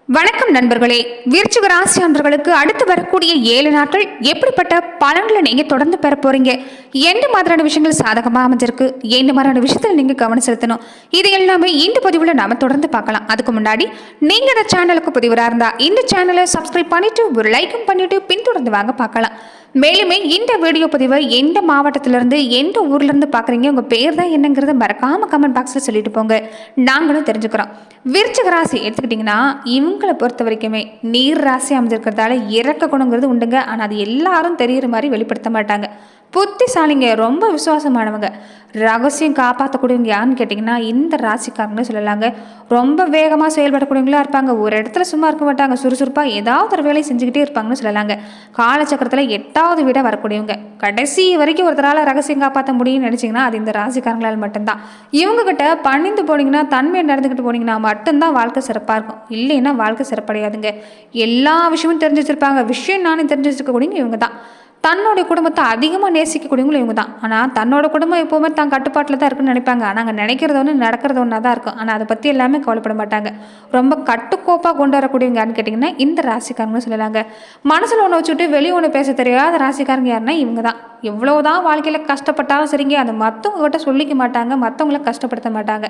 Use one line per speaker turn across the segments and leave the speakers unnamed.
வணக்கம் நண்பர்களே. விருச்சிக ராசி அன்பர்களுக்கு அடுத்து வரக்கூடிய 7 நாட்கள் எப்படிப்பட்ட பலன்களை நீங்க தொடர்ந்து பெற போறீங்க, எந்த மாதிரியான விஷயங்கள் சாதகமாக அமைஞ்சிருக்கு, எந்த மாதிரியான விஷயத்தில் நீங்க கவனம் செலுத்தணும், இது எல்லாமே இந்த பதிவுல நாம தொடர்ந்து பார்க்கலாம். அதுக்கு முன்னாடி நீங்க இந்த சேனலுக்கு புதிவரா இருந்தா இந்த சேனலை சப்ஸ்கிரைப் பண்ணிட்டு ஒரு லைக்கும் பண்ணிட்டு பின்தொடர்ந்து வாங்க பார்க்கலாம். மேலுமே இந்த வீடியோ பதிவை எந்த மாவட்டத்திலிருந்து எந்த ஊர்லேருந்து பார்க்குறீங்க, உங்கள் பேர் தான் என்னங்கிறத மறக்காமல் கமெண்ட் பாக்ஸில் சொல்லிட்டு போங்க, நாங்களும் தெரிஞ்சுக்கிறோம். விருச்சிக ராசி எடுத்துக்கிட்டிங்கன்னா இவங்களை பொறுத்த வரைக்குமே நீர் ராசி அமைஞ்சிருக்கிறதால இறக்க குணங்கிறது உண்டுங்க. ஆனால் அது எல்லாரும் தெரிகிற மாதிரி வெளிப்படுத்த மாட்டாங்க. புத்திசாலிங்க, ரொம்ப விசுவாசமானவங்க, ரகசியம் காப்பாற்றக்கூடியவங்க யாருன்னு கேட்டிங்கன்னா இந்த ராசிக்காரங்கன்னு சொல்லலாங்க. ரொம்ப வேகமாக செயல்படக்கூடியவங்களா இருப்பாங்க. ஒரு இடத்துல சும்மா இருக்க மாட்டாங்க, சுறுசுறுப்பாக ஏதாவது ஒரு வேலையை செஞ்சுக்கிட்டே இருப்பாங்கன்னு சொல்லலாங்க. காலச்சக்கரத்தில் 8வது வீட வரக்கூடியவங்க. கடைசி வரைக்கும் ஒருத்தரால் ரகசியம் காப்பாற்ற முடியும்னு நினச்சிங்கன்னா அது இந்த ராசிக்காரங்களால் மட்டும்தான். இவங்ககிட்ட பணிந்து போனீங்கன்னா, தன்மையை நடந்துக்கிட்டு போனீங்கன்னா மட்டும்தான் வாழ்க்கை சிறப்பாக இருக்கும். இல்லைன்னா வாழ்க்கை சிறப்படையாதுங்க. எல்லா விஷயமும் தெரிஞ்சு வச்சுருப்பாங்க. விஷயம் நானும் தெரிஞ்சு வச்சுருக்கக்கூடியவங்க இவங்க தான். தன்னோட குடும்பத்தை அதிகமாக நேசிக்கக்கூடியவங்களும் இவங்க தான். ஆனால் தன்னோட குடும்பம் எப்போவுமே தான் கட்டுப்பாட்டில் தான் இருக்குன்னு நினைப்பாங்க. ஆனால் அங்கே நினைக்கிறது ஒன்று, நடக்கிறது ஒன்றா தான் இருக்கும். ஆனால் அதை பற்றி எல்லாமே கவலைப்பட மாட்டாங்க. ரொம்ப கட்டுக்கோப்பாக கொண்டு வரக்கூடியவங்க யாருன்னு கேட்டிங்கன்னா இந்த ராசிக்காரங்கன்னு சொல்லலாங்க. மனசில் ஒன்று வச்சுட்டு வெளியே ஒன்று பேச தெரியாத ராசிக்காரங்க யாருன்னா இவங்க தான். எவ்வளோதான் வாழ்க்கையில் கஷ்டப்பட்டாலும் சரிங்க, அதை மற்றவங்க கிட்ட சொல்லிக்க மாட்டாங்க, மற்றவங்கள கஷ்டப்படுத்த மாட்டாங்க.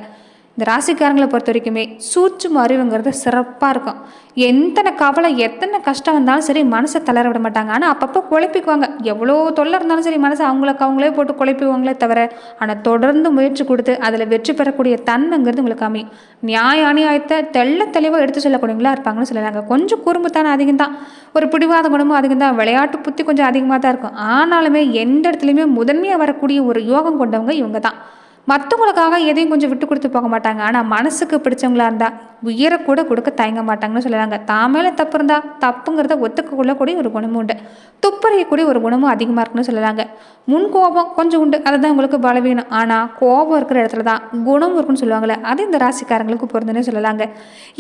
இந்த ராசிக்காரங்களை பொறுத்த வரைக்குமே சூட்சும அறிவுங்கிறது சிறப்பாக இருக்கும். எத்தனை கவலை எத்தனை கஷ்டம் வந்தாலும் சரி மனசை தளர விட மாட்டாங்க. ஆனால் அப்பப்போ குழப்பிக்குவாங்க. எவ்வளோ தொல்லை இருந்தாலும் சரி மனசை அவங்களே போட்டு குழப்பிக்குவாங்களே தவிர, ஆனால் தொடர்ந்து முயற்சி கொடுத்து அதில் வெற்றி பெறக்கூடிய தன்மைங்கிறது உங்களுக்கு அமையும். நியாய அநியாயத்தை தெளிவாக எடுத்து சொல்லக்கூடியவங்களா இருப்பாங்கன்னு சொல்லலாங்க. கொஞ்சம் குறும்புத்தானே அதிகம் தான், ஒரு பிடிவாத குணமும் அதிகம் தான், விளையாட்டு புத்தி கொஞ்சம் அதிகமாக தான் இருக்கும். ஆனாலுமே எந்த இடத்துலையுமே முதன்மையாக வரக்கூடிய ஒரு யோகம் கொண்டவங்க இவங்க தான். மற்றவங்களுக்காக எதையும் கொஞ்சம் விட்டு கொடுத்து போக மாட்டாங்க. ஆனால் மனசுக்கு பிடிச்சவங்களா இருந்தால் உயிரை கூட கொடுக்க தயங்க மாட்டாங்கன்னு சொல்லலாங்க. தாமேல தப்பு இருந்தால் தப்புங்கிறத ஒத்துக்கொள்ளக்கூடிய ஒரு குணமும் உண்டு. துப்பறியக்கூடிய ஒரு குணமும் அதிகமாக இருக்குன்னு சொல்லலாங்க. முன் கோபம் கொஞ்சம் உண்டு, அதுதான் உங்களுக்கு பலவீனம். ஆனால் கோபம் இருக்கிற இடத்துல தான் குணம் இருக்குன்னு சொல்லுவாங்களே, அது இந்த ராசிக்காரங்களுக்கு பொருந்துன்னு சொல்லலாங்க.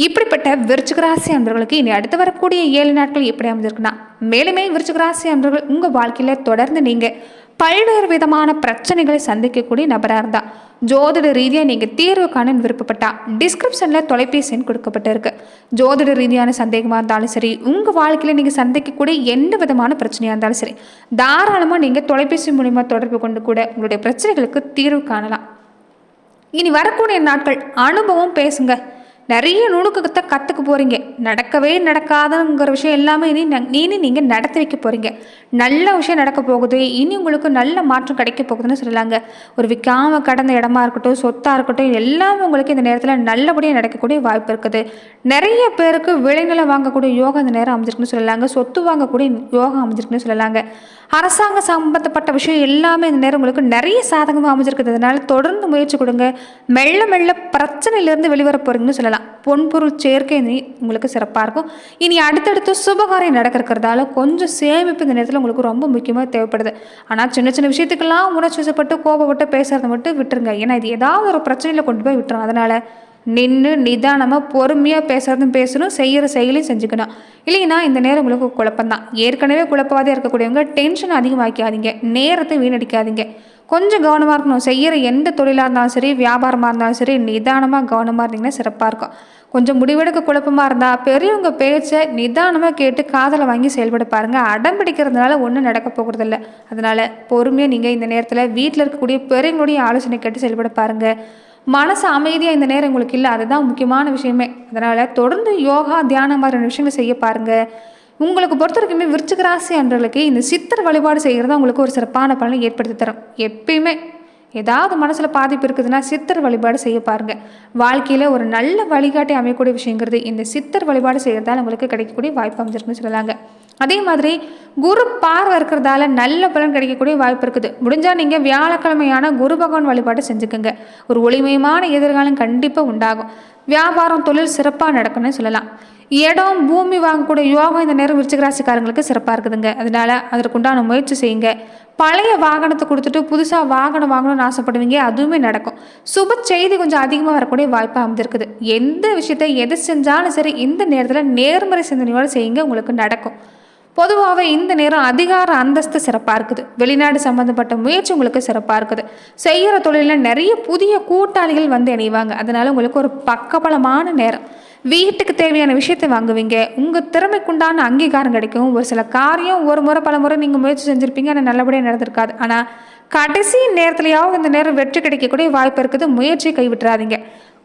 இப்படிப்பட்ட விருச்சிக ராசி அன்பர்களுக்கு இனி அடுத்து வரக்கூடிய 7 நாட்கள் எப்படி அமைஞ்சிருக்குன்னா, மேலுமே விருச்சிக ராசி அன்பர்கள் உங்கள் வாழ்க்கையில் தொடர்ந்து நீங்கள் பல்வேறு விதமான பிரச்சனைகளை சந்திக்கக்கூடிய நபராக இருந்தால், ஜோதிட ரீதியாக நீங்கள் தீர்வு காண விருப்பப்பட்டால் டிஸ்கிரிப்ஷனில் தொலைபேசி எண் கொடுக்கப்பட்டிருக்கு. ஜோதிட ரீதியான சந்தேகமாக இருந்தாலும் சரி, உங்கள் வாழ்க்கையில் நீங்கள் சந்திக்கக்கூடிய எந்த விதமான பிரச்சனையாக இருந்தாலும் சரி, தாராளமாக நீங்கள் தொலைபேசி மூலிமா தொடர்பு கொண்டு கூட உங்களுடைய பிரச்சனைகளுக்கு தீர்வு காணலாம். இனி வரக்கூடிய நாட்கள் அனுபவம் பேசுங்க. நிறைய நுணுக்கத்தை கற்றுக்க போகிறீங்க. நடக்கவே நடக்காதுங்கிற விஷயம் எல்லாமே இனி நீங்கள் நடத்தி வைக்க போகிறீங்க. நல்ல விஷயம் நடக்க போகுது, இனி உங்களுக்கு நல்ல மாற்றம் கிடைக்க போகுதுன்னு சொல்லலாங்க. ஒரு விற்காமல் கடந்த இடமா இருக்கட்டும், சொத்தாக இருக்கட்டும், எல்லாமே உங்களுக்கு இந்த நேரத்தில் நல்லபடியாக நடக்கக்கூடிய வாய்ப்பு இருக்குது. நிறைய பேருக்கு விளைநிலம் வாங்கக்கூடிய யோகம் இந்த நேரம் அமைஞ்சிருக்குன்னு சொல்லலாங்க. சொத்து வாங்கக்கூடிய யோகம் அமைஞ்சிருக்குன்னு சொல்லலாங்க. அரசாங்க சம்பந்தப்பட்ட விஷயம் எல்லாமே இந்த நேரம் உங்களுக்கு நிறைய சாதகமாக அமைஞ்சிருக்குது. அதனால தொடர்ந்து முயற்சி கொடுங்க. மெல்ல மெல்ல பிரச்சனையிலேருந்து வெளிவர போகிறீங்கன்னு சொல்லலாம். பொன்பொருள் சேர்க்கை உங்களுக்கு சிறப்பாக இருக்கும். இனி அடுத்தடுத்து சுபகாரியம் நடக்கிறதால கொஞ்சம் சேமிப்பு இந்த நேரத்தில் உங்களுக்கு ரொம்ப முக்கியமாக தேவைப்படுது. ஆனால் சின்ன சின்ன விஷயத்துக்கெல்லாம் உணர்ச்சிப்பட்டு கோபப்பட்டு பேசுறதை மட்டும் விட்டுருங்க. ஏன்னா இது ஏதாவது ஒரு பிரச்சனையில் கொண்டு போய் விட்டுரும். அதனால் நின்று நிதானமாக பொறுமையாக பேசணும், செய்கிற செயலையும் செஞ்சுக்கணும். இல்லைன்னா இந்த நேரம் உங்களுக்கு குழப்பம்தான். ஏற்கனவே குழப்பவாதே இருக்கக்கூடியவங்க டென்ஷன் அதிகமாக்காதீங்க, நேரத்தை வீணடிக்காதீங்க. கொஞ்சம் கவனமாக இருக்கணும். செய்கிற எந்த தொழிலாக இருந்தாலும் சரி, வியாபாரமாக இருந்தாலும் சரி, நிதானமாக கவனமாக இருந்தீங்கன்னா சிறப்பாக இருக்கும். கொஞ்சம் முடிவெடுக்க குழப்பமாக இருந்தால் பெரியவங்க பேச்சை நிதானமாக கேட்டு காதலை வாங்கி செயல்பட பாருங்கள். அடம் பிடிக்கிறதுனால ஒன்றும் நடக்க போகிறதில்ல. அதனால் பொறுமையாக நீங்கள் இந்த நேரத்தில் வீட்டில் இருக்கக்கூடிய பெரியவங்களுடைய ஆலோசனை கேட்டு செயல்பட பாருங்கள். மனசு அமைதியாக இந்த நேரம் உங்களுக்கு இல்லை, அதுதான் முக்கியமான விஷயமே. அதனால் தொடர்ந்து யோகா, தியானம் மாதிரியான விஷயங்களை செய்ய பாருங்கள். உங்களுக்கு பொறுத்த வரைக்குமே விருச்சிக ராசி அன்றர்களுக்கு இந்த சித்தர் வழிபாடு செய்கிறது உங்களுக்கு ஒரு சிறப்பான பலனை ஏற்படுத்தி தரும். எப்பயுமே ஏதாவது மனசில் பாதிப்பு இருக்குதுன்னா சித்தர் வழிபாடு செய்ய பாருங்கள். வாழ்க்கையில் ஒரு நல்ல வழிகாட்டி அமையக்கூடிய விஷயங்கிறது இந்த சித்தர் வழிபாடு செய்கிறதால உங்களுக்கு கிடைக்கக்கூடிய வாய்ப்பு அமைஞ்சிருக்குன்னு சொல்லலாங்க. அதே மாதிரி குரு பார்வை இருக்கிறதால நல்ல பலன் கிடைக்கக்கூடிய வாய்ப்பு இருக்குது. முடிஞ்சால் நீங்கள் வியாழக்கிழமையான குரு பகவான் வழிபாடு செஞ்சுக்கோங்க. ஒரு ஒளிமயமான எதிர்காலம் கண்டிப்பாக உண்டாகும். வியாபாரம், தொழில் சிறப்பாக நடக்கும்னு சொல்லலாம். இடம், பூமி வாங்கக்கூடிய யோகம் இந்த நேரம் விருச்சிக ராசிக்காரங்களுக்கு சிறப்பாக இருக்குதுங்க. அதனால் அதற்குண்டான முயற்சி செய்யுங்க. பழைய வாகனத்தை கொடுத்துட்டு புதுசாக வாகனம் வாங்கணும்னு ஆசைப்படுவீங்க, அதுவுமே நடக்கும். சுப செய்தி கொஞ்சம் அதிகமாக வரக்கூடிய வாய்ப்பாக அமைஞ்சிருக்குது. எந்த விஷயத்தை எது செஞ்சாலும் சரி இந்த நேரத்தில் நேர்மறை சிந்தனையோடு செய்யுங்க, உங்களுக்கு நடக்கும். பொதுவாகவே இந்த நேரம் அதிகார அந்தஸ்து சிறப்பாக இருக்குது. வெளிநாடு சம்மந்தப்பட்ட முயற்சி உங்களுக்கு சிறப்பாக இருக்குது. செய்கிற தொழிலில் நிறைய புதிய கூட்டாளிகள் வந்து இணைவாங்க. அதனால் உங்களுக்கு ஒரு பக்கபலமான நேரம். வீட்டுக்கு தேவையான விஷயத்தை வாங்குவீங்க. உங்கள் திறமைக்குண்டான அங்கீகாரம் கிடைக்கும். ஒரு சில காரியம் ஒரு முறை பல முறை நீங்கள் முயற்சி செஞ்சுருப்பீங்க, ஆனால் நல்லபடியாக நடந்திருக்காது. ஆனால் கடைசி நேரத்துலையாவது இந்த நேரம் வெற்றி கிடைக்கக்கூடிய வாய்ப்பு இருக்குது. முயற்சியை கைவிட்டுறாதீங்க.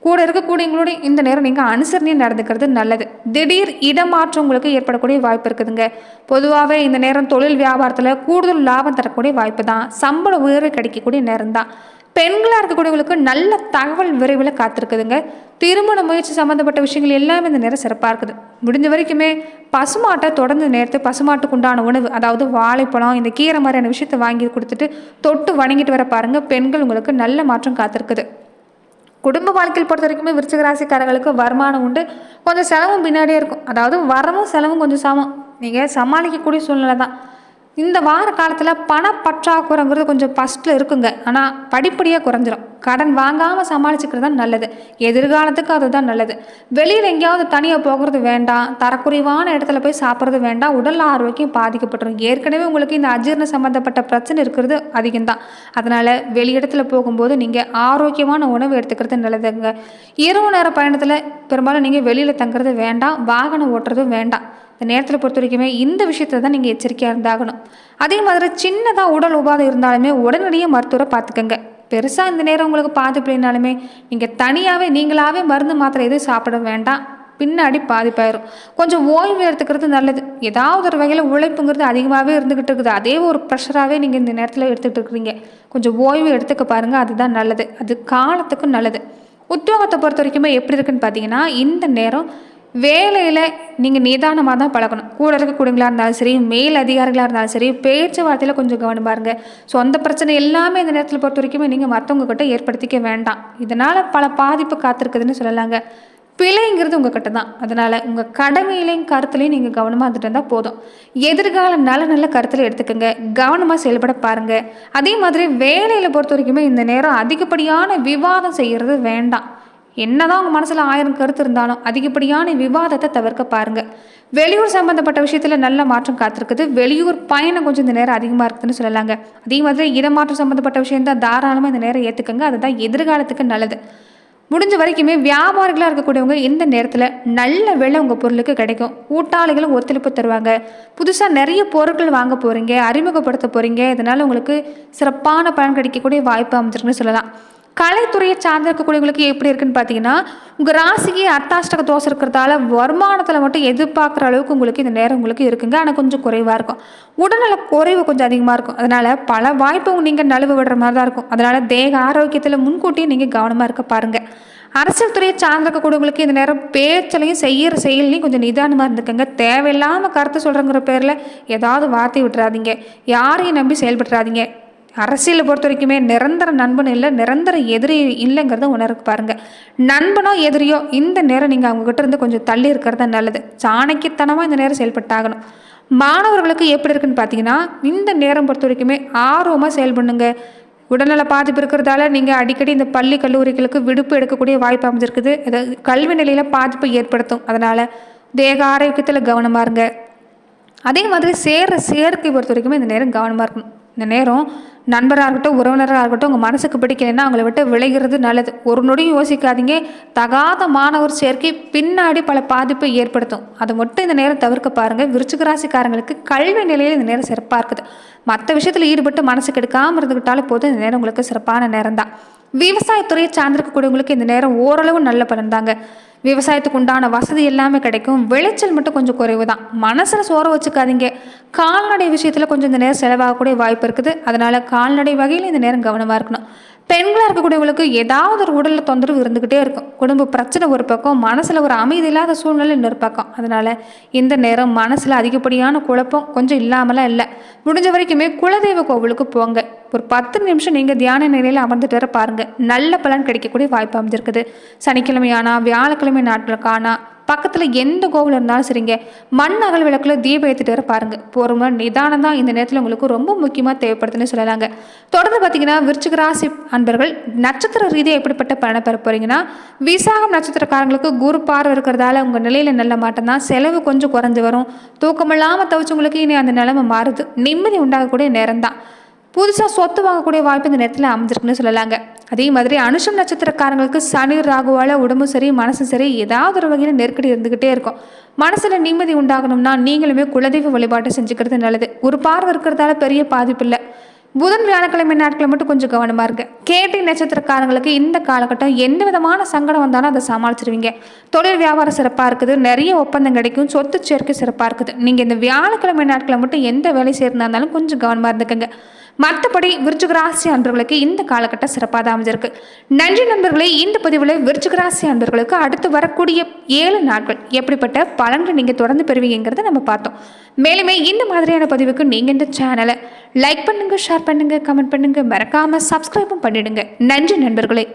கூட இருக்கக்கூடியவங்களோட இந்த நேரம் நீங்கள் அனுசரணையாக நடந்துக்கிறது நல்லது. திடீர் இடமாற்றம் உங்களுக்கு ஏற்படக்கூடிய வாய்ப்பு இருக்குதுங்க. பொதுவாகவே இந்த நேரம் தொழில் வியாபாரத்தில் கூடுதல் லாபம் தரக்கூடிய வாய்ப்பு தான். சம்பள உயர்வு கிடைக்கக்கூடிய நேரம் தான். பெண்களாக இருக்கக்கூடியவங்களுக்கு நல்ல தகவல் விரைவில் காத்திருக்குதுங்க. திருமண முயற்சி சம்மந்தப்பட்ட விஷயங்கள் எல்லாமே இந்த நேரம் சிறப்பாக இருக்குது. முடிஞ்ச வரைக்குமே பசுமாட்டை தொடர்ந்து நேரத்து பசுமாட்டுக்கு உண்டான உணவு, அதாவது வாழைப்பழம், இந்த கீரை மாதிரியான விஷயத்தை வாங்கி கொடுத்துட்டு தொட்டு வணங்கிட்டு வர பாருங்கள். பெண்கள் உங்களுக்கு நல்ல மாற்றம் காத்திருக்குது. குடும்ப வாழ்க்கையில் பொறுத்த வரைக்குமே விருச்சிக ராசிக்காரர்களுக்கு வருமானம் உண்டு. கொஞ்சம் செலவும் பின்னாடியே இருக்கும். அதாவது வரவும் செலவும் கொஞ்சம் சமம். நீங்கள் சமாளிக்கக்கூடிய சூழ்நிலை தான். இந்த வார காலத்தில் பணப்பற்றாக்குறைங்கிறது கொஞ்சம் ஃபஸ்ட்டில் இருக்குங்க. ஆனால் படிப்படியாக குறைஞ்சிரும். கடன் வாங்காமல் சமாளிச்சுக்கிறது தான் நல்லது. எதிர்காலத்துக்கு அதுதான் நல்லது. வெளியில் எங்கேயாவது தனியாக போகிறது வேண்டாம். தரக்குறைவான இடத்துல போய் சாப்பிட்றது வேண்டாம். உடல் ஆரோக்கியம் பாதிக்கப்பட்டுரும். ஏற்கனவே உங்களுக்கு இந்த அஜீரண சம்மந்தப்பட்ட பிரச்சனை இருக்கிறது அதிகம்தான். அதனால் வெளி இடத்துல போகும்போது நீங்கள் ஆரோக்கியமான உணவு எடுத்துக்கிறது நல்லதுங்க. இரவு நேர பயணத்தில் பெரும்பாலும் நீங்கள் வெளியில் தங்குறது வேண்டாம். வாகனம் ஓட்டுறதும் வேண்டாம். இந்த நேரத்தில் பொறுத்த வரைக்குமே இந்த விஷயத்தில் தான் நீங்கள் எச்சரிக்கையாக இருந்தாகணும். அதே மாதிரி சின்னதாக உடல் உபாதை இருந்தாலுமே உடனடியாக மருத்துவரை பார்த்துக்கங்க. பெருசாக இந்த நேரம் உங்களுக்கு பாதிப்புனாலுமே நீங்கள் தனியாகவே நீங்களாகவே மருந்து மாத்திரை எதுவும் சாப்பிட வேண்டாம். பின்னாடி பாதிப்பாயிரும். கொஞ்சம் ஓய்வு எடுத்துக்கிறது நல்லது. ஏதாவது ஒரு வகையில் உழைப்புங்கிறது அதிகமாகவே இருந்துக்கிட்டு இருக்குது. அதே ஒரு ப்ரெஷராகவே நீங்கள் இந்த நேரத்தில் எடுத்துகிட்டு இருக்கிறீங்க. கொஞ்சம் ஓய்வு எடுத்துக்க பாருங்கள். அதுதான் நல்லது. அது காலத்துக்கும் நல்லது. உத்தியோகத்தை பொறுத்த வரைக்குமே எப்படி இருக்குன்னு பார்த்தீங்கன்னா, இந்த நேரம் வேலையில் நீங்கள் நிதானமாக தான் பழகணும். கூட இருக்கக்கூடியவங்களாக இருந்தாலும் சரி, மேல் அதிகாரிகளாக இருந்தாலும் சரி, பேச்சுவார்த்தையில் கொஞ்சம் கவனமாக இருங்க. சொந்த பிரச்சனை எல்லாமே இந்த நேரத்தில் பொறுத்த வரைக்குமே நீங்கள் மற்றவங்க கிட்ட ஏற்படுத்திக்க வேண்டாம். இதனால் பல பாதிப்பு காத்திருக்குதுன்னு சொல்லலாங்க. பிழைங்கிறது உங்கள் கிட்ட தான். அதனால் உங்கள் கடமையிலையும் கருத்துலையும் நீங்கள் கவனமாக இருந்துட்டு இருந்தால் போதும். எதிர்கால நல்ல கருத்தில் எடுத்துக்கோங்க. கவனமாக செயல்பட பாருங்கள். அதே மாதிரி வேலையில் பொறுத்த வரைக்குமே இந்த நேரம் அதிகப்படியான விவாதம் செய்கிறது வேண்டாம். என்னதான் உங்கள் மனசில் 1000 கருத்து இருந்தாலும் அதிகப்படியான விவாதத்தை தவிர்க்க பாருங்கள். வெளியூர் சம்மந்தப்பட்ட விஷயத்தில் நல்ல மாற்றம் காத்திருக்குது. வெளியூர் பயணம் கொஞ்சம் இந்த நேரம் அதிகமாக இருக்குதுன்னு சொல்லலாங்க. அதே மாதிரி இடமாற்றம் சம்மந்தப்பட்ட விஷயம் தான் தாராளமாக இந்த நேரம் ஏற்றுக்கங்க. அதுதான் எதிர்காலத்துக்கு நல்லது. முடிஞ்ச வரைக்குமே வியாபாரிகளாக இருக்கக்கூடியவங்க இந்த நேரத்தில் நல்ல விலை உங்கள் பொருளுக்கு கிடைக்கும். கூட்டாளிகளும் ஒத்துழைப்பு தருவாங்க. புதுசாக நிறைய பொருட்கள் வாங்க போகிறீங்க, அறிமுகப்படுத்த போகிறீங்க. இதனால் உங்களுக்கு சிறப்பான பலன் கிடைக்கக்கூடிய வாய்ப்பு அமைஞ்சிருக்குன்னு சொல்லலாம். கலைத்துறையை சார்ந்து இருக்கக்கூடியவங்களுக்கு எப்படி இருக்குன்னு பார்த்தீங்கன்னா, உங்கள் ராசிக்கு அர்த்தாஷ்டக தோஷம் இருக்கிறதால வருமானத்தில் மட்டும் எதிர்பார்க்குற அளவுக்கு உங்களுக்கு இந்த நேரம் உங்களுக்கு இருக்குங்க. ஆனால் கொஞ்சம் குறைவாக இருக்கும். உடல்நல குறைவு கொஞ்சம் அதிகமாக இருக்கும். அதனால் பல வாய்ப்பு நீங்கள் நழுவு விடுற மாதிரி தான் இருக்கும். அதனால் தேக ஆரோக்கியத்தில் முன்கூட்டியே நீங்கள் கவனமாக இருக்க பாருங்கள். அரசியல் துறையை சார்ந்திருக்கக்கூடியவங்களுக்கு இந்த நேரம் பேச்சலையும் செய்கிற செயலையும் கொஞ்சம் நிதானமாக இருந்துக்கங்க. தேவையில்லாமல் கருத்து சொல்கிறங்கிற பேரில் ஏதாவது வார்த்தை விட்டுறாதீங்க. யாரையும் நம்பி செயல்பட்டுறாதீங்க. அரசியலை பொறுத்த வரைக்குமே நிரந்தர நண்பன் இல்லை, நிரந்தர எதிரி இல்லைங்கிறத உணர்க்கு பாருங்கள். நண்பனோ எதிரியோ இந்த நேரம் நீங்கள் அவங்ககிட்ட இருந்து கொஞ்சம் தள்ளி இருக்கிறது நல்லது. சாணக்கியத்தனமாக இந்த நேரம் செயல்பட்டாகணும். மாணவர்களுக்கு எப்படி இருக்குன்னு பார்த்தீங்கன்னா, இந்த நேரம் பொறுத்த வரைக்குமே ஆர்வமாக செயல்பண்ணுங்க. உடல்நல பாதிப்பு இருக்கிறதால நீங்கள் அடிக்கடி இந்த பள்ளி கல்லூரிகளுக்கு விடுப்பு எடுக்கக்கூடிய வாய்ப்பு அமைஞ்சிருக்குது. அதாவது கல்வி நிலையில் பாதிப்பை ஏற்படுத்தும். அதனால் தேக ஆரோக்கியத்தில் கவனமாக இருங்க. அதே மாதிரி சேர்க்கை பொறுத்த வரைக்குமே இந்த நேரம் கவனமாக இருக்கணும். இந்த நேரம் நண்பராக இருக்கட்டும், உறவினராக இருக்கட்டும், உங்கள் மனசுக்கு பிடிக்கலைன்னா அவங்கள விட்டு விளைகிறது நல்லது. ஒரு நொடியும் யோசிக்காதீங்க. தகாத மாணவர் சேர்க்கை பின்னாடி பல பாதிப்பை ஏற்படுத்தும். அதை மட்டும் இந்த நேரம் தவிர்க்க பாருங்கள். விருச்சிக ராசிக்காரங்களுக்கு கல்வி நிலையில் இந்த நேரம் சிறப்பாக இருக்குது. மற்ற விஷயத்தில் ஈடுபட்டு மனசுக்கு எடுக்காமல் இருந்துக்கிட்டாலும் போதும். இந்த நேரம் உங்களுக்கு சிறப்பான நேரம் தான். விவசாயத்துறையை சார்ந்திருக்கக்கூடியவங்களுக்கு இந்த நேரம் ஓரளவு நல்ல பலன் தாங்க. விவசாயத்துக்கு உண்டான வசதி எல்லாமே கிடைக்கும். விளைச்சல் மட்டும் கொஞ்சம் குறைவு தான். மனசில் சோற வச்சுக்காதீங்க. கால்நடை விஷயத்தில் கொஞ்சம் இந்த நேரம் செலவாகக்கூடிய வாய்ப்பு இருக்குது. அதனால் கால்நடை வகையில் இந்த நேரம் கவனமாக இருக்கணும். பெண்களாக இருக்கக்கூடியவங்களுக்கு ஏதாவது ஒரு உடலில் தொந்தரவு இருந்துக்கிட்டே இருக்கும். குடும்ப பிரச்சனை ஒரு பக்கம், மனசில் ஒரு அமைதி இல்லாத சூழ்நிலை இன்னொரு பக்கம். அதனால் இந்த நேரம் மனசில் அதிகப்படியான குழப்பம் கொஞ்சம் இல்லாமலாம் இல்லை. முடிஞ்ச வரைக்குமே குலதெய்வ கோவிலுக்கு போங்க. ஒரு 10 நிமிஷம் நீங்கள் தியான நிலையில் அமர்ந்துட்டு வர பாருங்கள். நல்ல பலன் கிடைக்கக்கூடிய வாய்ப்பு அமைஞ்சிருக்குது. சனிக்கிழமையானா, வியாழக்கிழமை நாட்களுக்கானா, பக்கத்தில் எந்த கோவில் இருந்தாலும் சரிங்க, மண் அகல் விளக்கில் தீபம் ஏற்றிட்டு வர பாருங்கள். பொறுமை நிதானம் தான் இந்த நேரத்தில் உங்களுக்கு ரொம்ப முக்கியமாக தேவைப்படுதுன்னு சொல்லலாங்க. தொடர்ந்து பார்த்தீங்கன்னா, விருச்சிக ராசி அன்பர்கள் நட்சத்திர ரீதியாக எப்படிப்பட்ட பலனை பெற போகிறீங்கன்னா, விசாகம் நட்சத்திரக்காரங்களுக்கு குரு பார்வை இருக்கிறதால உங்கள் நிலையில் நல்ல மாட்டம் தான். செலவு கொஞ்சம் குறைஞ்சி வரும். தூக்கம் இல்லாமல் தவிச்சவங்களுக்கு இனி அந்த நிலைமை மாறுது. நிம்மதி உண்டாகக்கூடிய நேரம் தான். புதுசாக சொத்து வாங்கக்கூடிய வாய்ப்பு இந்த நேரத்தில் அமைஞ்சிருக்குன்னு சொல்லலாங்க. அதே மாதிரி அனுஷம் நட்சத்திரக்காரங்களுக்கு சனி ராகுவால் உடம்பும் சரி மனசும் சரி ஏதாவது ஒரு வகையில் நெருக்கடி இருந்துக்கிட்டே இருக்கும். மனசில் நிம்மதி உண்டாகணும்னா நீங்களுமே குலதெய்வ வழிபாட்டை செஞ்சுக்கிறது நல்லது. ஒரு பார்வை இருக்கிறதால பெரிய பாதிப்பு இல்லை. புதன் வியாழக்கிழமை நாட்களை மட்டும் கொஞ்சம் கவனமாக இருங்க. கேட்டை நட்சத்திரக்காரங்களுக்கு இந்த காலகட்டம் எந்த விதமான சங்கடம் வந்தாலும் அதை சமாளிச்சிருவீங்க. தொழில் வியாபாரம் சிறப்பாக இருக்குது, நிறைய ஒப்பந்தம் கிடைக்கும், சொத்து சேர்க்கை சிறப்பாக இருக்குது. நீங்கள் இந்த வியாழக்கிழமை நாட்களை மட்டும் எந்த வேலை செய்யறதா இருந்தாலும் கொஞ்சம் கவனமாக இருந்துக்கங்க. மற்றபடி விருச்சிக ராசி அன்பர்களுக்கு இந்த காலகட்டம் சிறப்பாக தான் அமைஞ்சிருக்கு. நன்றி நண்பர்களே. இந்த பதிவில் விருச்சிக ராசி அன்பர்களுக்கு அடுத்து வரக்கூடிய 7 நாட்கள் எப்படிப்பட்ட பலன்களை நீங்கள் தொடர்ந்து பெறுவீங்கிறத நம்ம பார்த்தோம். மேலுமே இந்த மாதிரியான பதிவுக்கு நீங்கள் இந்த சேனலை லைக் பண்ணுங்கள், ஷேர் பண்ணுங்கள், கமெண்ட் பண்ணுங்கள், மறக்காமல் சப்ஸ்கிரைபும் பண்ணிடுங்க. நன்றி நண்பர்களே.